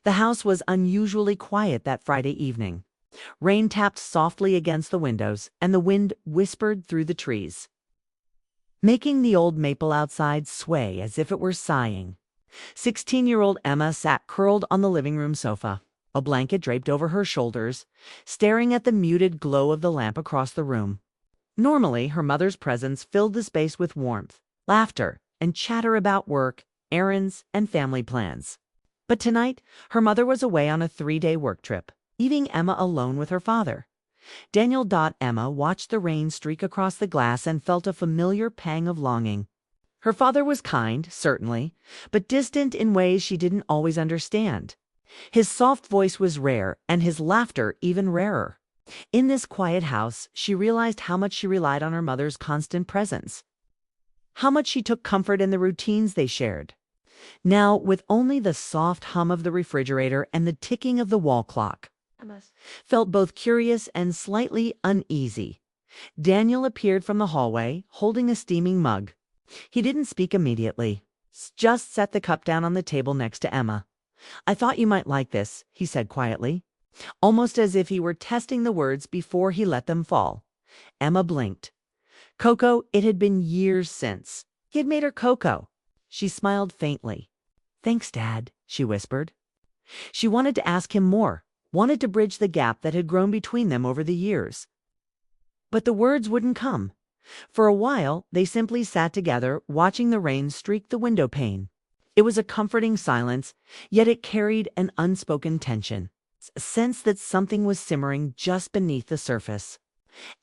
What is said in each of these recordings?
The house was unusually quiet that Friday evening. Rain tapped softly against the windows, and the wind whispered through the trees, making the old maple outside sway as if it were sighing. 16-year-old Emma sat curled on the living room sofa, a blanket draped over her shoulders, staring at the muted glow of the lamp across the room. Normally, her mother's presence filled the space with warmth, laughter, and chatter about work, errands, and family plans. But tonight, her mother was away on a 3-day work trip, leaving Emma alone with her father. Daniel. Emma watched the rain streak across the glass and felt a familiar pang of longing. Her father was kind, certainly, but distant in ways she didn't always understand. His soft voice was rare, and his laughter even rarer. In this quiet house, she realized how much she relied on her mother's constant presence, how much she took comfort in the routines they shared. Now, with only the soft hum of the refrigerator and the ticking of the wall clock, Emma felt both curious and slightly uneasy. Daniel appeared from the hallway, holding a steaming mug. He didn't speak immediately, just set the cup down on the table next to Emma. "I thought you might like this," he said quietly, almost as if he were testing the words before he let them fall. Emma blinked. Cocoa, it had been years since he had made her cocoa. She smiled faintly. "Thanks, Dad," she whispered. She wanted to ask him more, wanted to bridge the gap that had grown between them over the years. But the words wouldn't come. For a while, they simply sat together, watching the rain streak the window pane. It was a comforting silence, yet it carried an unspoken tension, a sense that something was simmering just beneath the surface.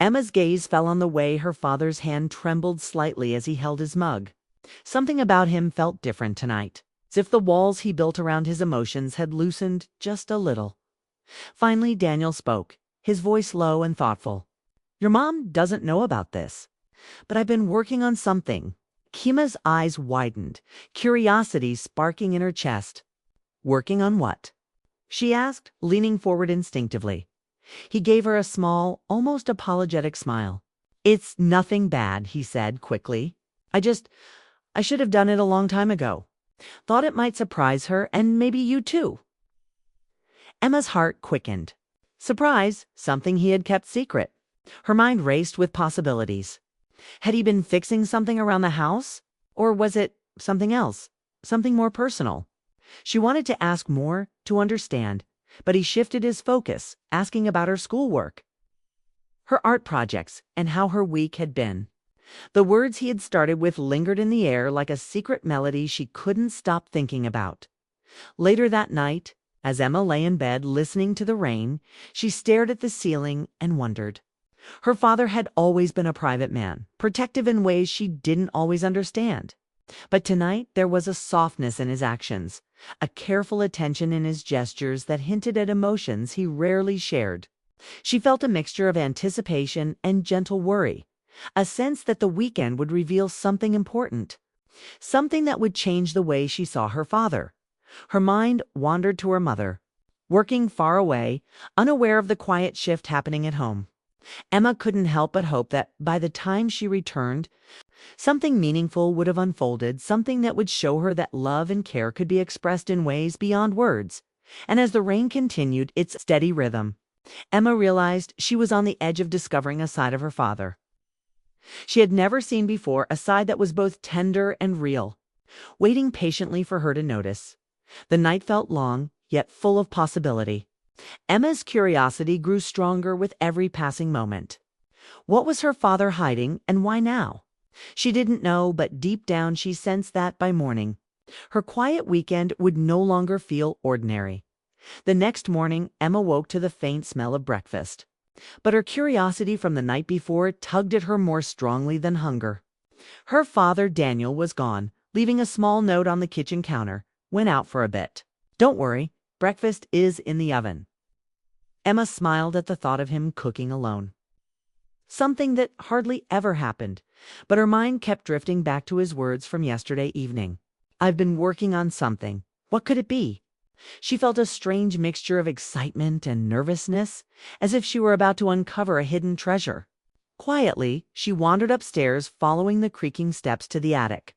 Emma's gaze fell on the way her father's hand trembled slightly as he held his mug. Something about him felt different tonight, as if the walls he built around his emotions had loosened just a little. Finally, Daniel spoke, his voice low and thoughtful. "Your mom doesn't know about this, but I've been working on something." Kima's eyes widened, curiosity sparking in her chest. "Working on what?" she asked, leaning forward instinctively. He gave her a small, almost apologetic smile. "It's nothing bad," he said quickly. I should have done it a long time ago. Thought it might surprise her, and maybe you too." Emma's heart quickened. Surprise, something he had kept secret. Her mind raced with possibilities. Had he been fixing something around the house? Or was it something else, something more personal? She wanted to ask more, to understand, but he shifted his focus, asking about her schoolwork, her art projects, and how her week had been. The words he had started with lingered in the air like a secret melody she couldn't stop thinking about. Later that night, as Emma lay in bed listening to the rain, she stared at the ceiling and wondered. Her father had always been a private man, protective in ways she didn't always understand. But tonight there was a softness in his actions, a careful attention in his gestures that hinted at emotions he rarely shared. She felt a mixture of anticipation and gentle worry, a sense that the weekend would reveal something important, something that would change the way she saw her father. Her mind wandered to her mother, working far away, unaware of the quiet shift happening at home. Emma couldn't help but hope that by the time she returned, something meaningful would have unfolded, something that would show her that love and care could be expressed in ways beyond words. And as the rain continued its steady rhythm, Emma realized she was on the edge of discovering a side of her father she had never seen before, a side that was both tender and real, waiting patiently for her to notice. The night felt long, yet full of possibility. Emma's curiosity grew stronger with every passing moment. What was her father hiding, and why now? She didn't know, but deep down she sensed that by morning, her quiet weekend would no longer feel ordinary. The next morning, Emma woke to the faint smell of breakfast. But her curiosity from the night before tugged at her more strongly than hunger. Her father, Daniel, was gone, leaving a small note on the kitchen counter. "Went out for a bit. Don't worry, breakfast is in the oven." Emma smiled at the thought of him cooking alone. Something that hardly ever happened, but her mind kept drifting back to his words from yesterday evening. "I've been working on something. What could it be?" She felt a strange mixture of excitement and nervousness, as if she were about to uncover a hidden treasure. Quietly, she wandered upstairs, following the creaking steps to the attic.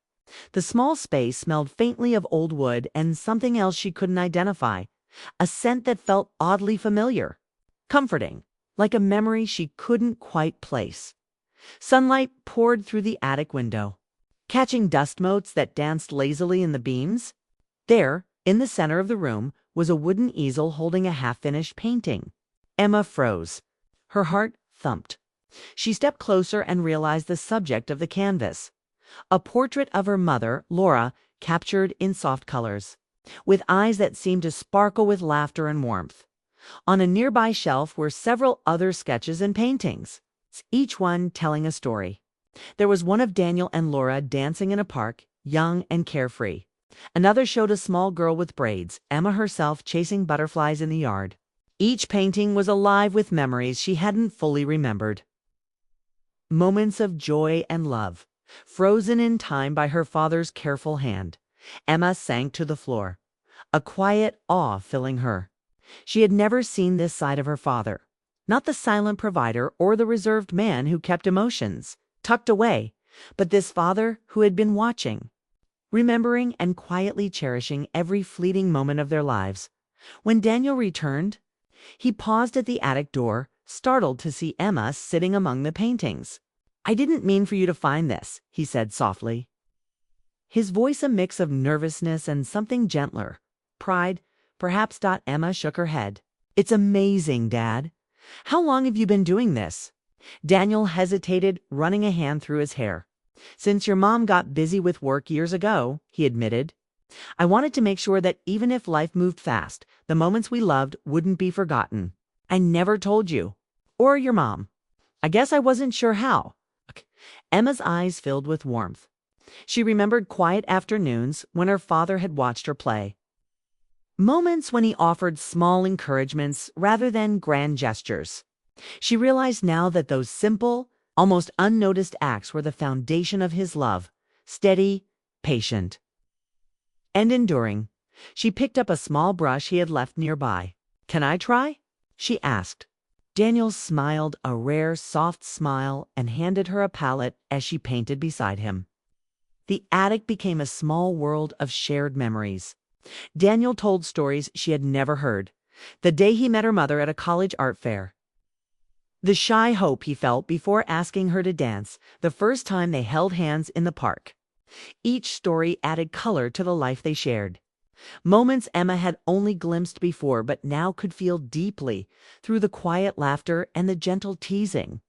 The small space smelled faintly of old wood and something else she couldn't identify, a scent that felt oddly familiar, comforting, like a memory she couldn't quite place. Sunlight poured through the attic window, catching dust motes that danced lazily in the beams. There, in the center of the room, was a wooden easel holding a half-finished painting. Emma froze. Her heart thumped. She stepped closer and realized the subject of the canvas. A portrait of her mother, Laura, captured in soft colors, with eyes that seemed to sparkle with laughter and warmth. On a nearby shelf were several other sketches and paintings, each one telling a story. There was one of Daniel and Laura dancing in a park, young and carefree. Another showed a small girl with braids, Emma herself chasing butterflies in the yard. Each painting was alive with memories she hadn't fully remembered. Moments of joy and love, frozen in time by her father's careful hand. Emma sank to the floor, a quiet awe filling her. She had never seen this side of her father, not the silent provider or the reserved man who kept emotions tucked away, but this father who had been watching, remembering and quietly cherishing every fleeting moment of their lives. When Daniel returned, he paused at the attic door, startled to see Emma sitting among the paintings. "I didn't mean for you to find this," he said softly, his voice a mix of nervousness and something gentler. Pride, perhaps. Emma shook her head. "It's amazing, Dad. How long have you been doing this?" Daniel hesitated, running a hand through his hair. "Since your mom got busy with work years ago," he admitted. "I wanted to make sure that even if life moved fast, the moments we loved wouldn't be forgotten. I never told you. Or your mom. I guess I wasn't sure how." Emma's eyes filled with warmth. She remembered quiet afternoons when her father had watched her play. Moments when he offered small encouragements rather than grand gestures. She realized now that those simple, almost unnoticed acts were the foundation of his love, steady, patient, and enduring. She picked up a small brush he had left nearby. "Can I try?" she asked. Daniel smiled a rare, soft smile and handed her a palette as she painted beside him. The attic became a small world of shared memories. Daniel told stories she had never heard. The day he met her mother at a college art fair. The shy hope he felt before asking her to dance, the first time they held hands in the park. Each story added color to the life they shared. Moments Emma had only glimpsed before but now could feel deeply through the quiet laughter and the gentle teasing.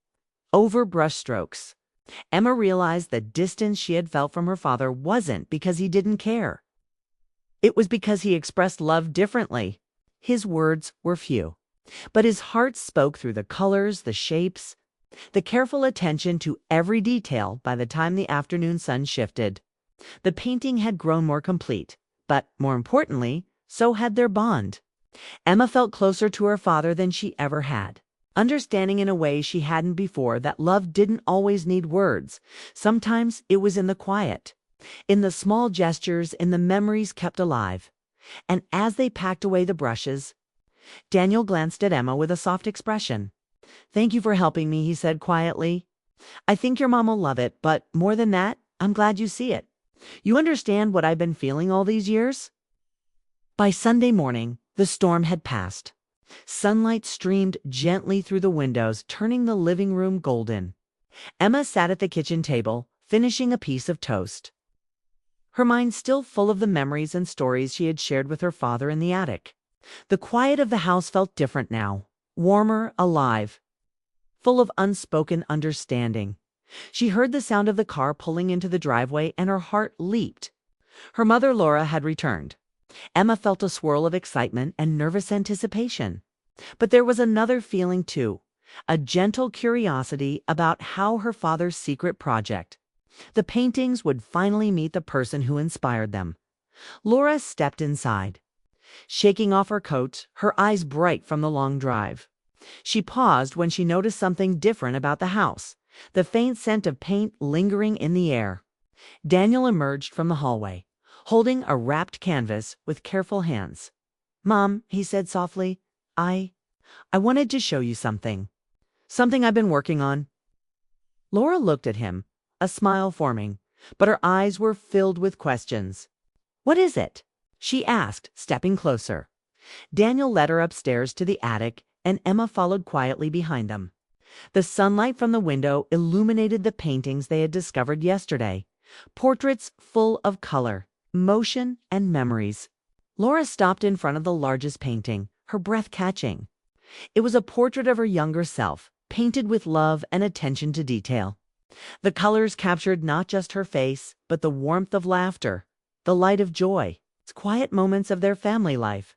Over brushstrokes, Emma realized the distance she had felt from her father wasn't because he didn't care. It was because he expressed love differently. His words were few, but his heart spoke through the colors, the shapes, the careful attention to every detail. By the time the afternoon sun shifted, the painting had grown more complete, but more importantly, so had their bond. Emma felt closer to her father than she ever had, understanding in a way she hadn't before that love didn't always need words. Sometimes it was in the quiet, in the small gestures, in the memories kept alive. And as they packed away the brushes, Daniel glanced at Emma with a soft expression. "Thank you for helping me," he said quietly. "I think your mom will love it, but more than that, I'm glad you see it. You understand what I've been feeling all these years?" By Sunday morning, the storm had passed. Sunlight streamed gently through the windows, turning the living room golden. Emma sat at the kitchen table, finishing a piece of toast, her mind still full of the memories and stories she had shared with her father in the attic. The quiet of the house felt different now, warmer, alive, full of unspoken understanding. She heard the sound of the car pulling into the driveway and her heart leaped. Her mother, Laura, had returned. Emma felt a swirl of excitement and nervous anticipation. But there was another feeling too, a gentle curiosity about how her father's secret project, the paintings, would finally meet the person who inspired them. Laura stepped inside, shaking off her coat, her eyes bright from the long drive. She paused when she noticed something different about the house, the faint scent of paint lingering in the air. Daniel emerged from the hallway, holding a wrapped canvas with careful hands. "Mom," he said softly, I wanted to show you something. Something I've been working on." Laura looked at him, a smile forming, but her eyes were filled with questions. "What is it?" she asked, stepping closer. Daniel led her upstairs to the attic, and Emma followed quietly behind them. The sunlight from the window illuminated the paintings they had discovered yesterday, portraits full of color, motion, and memories. Laura stopped in front of the largest painting, her breath catching. It was a portrait of her younger self, painted with love and attention to detail. The colors captured not just her face, but the warmth of laughter, the light of joy, quiet moments of their family life.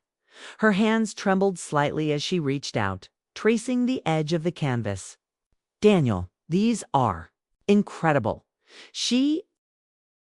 Her hands trembled slightly as she reached out, tracing the edge of the canvas. Daniel, these are incredible. She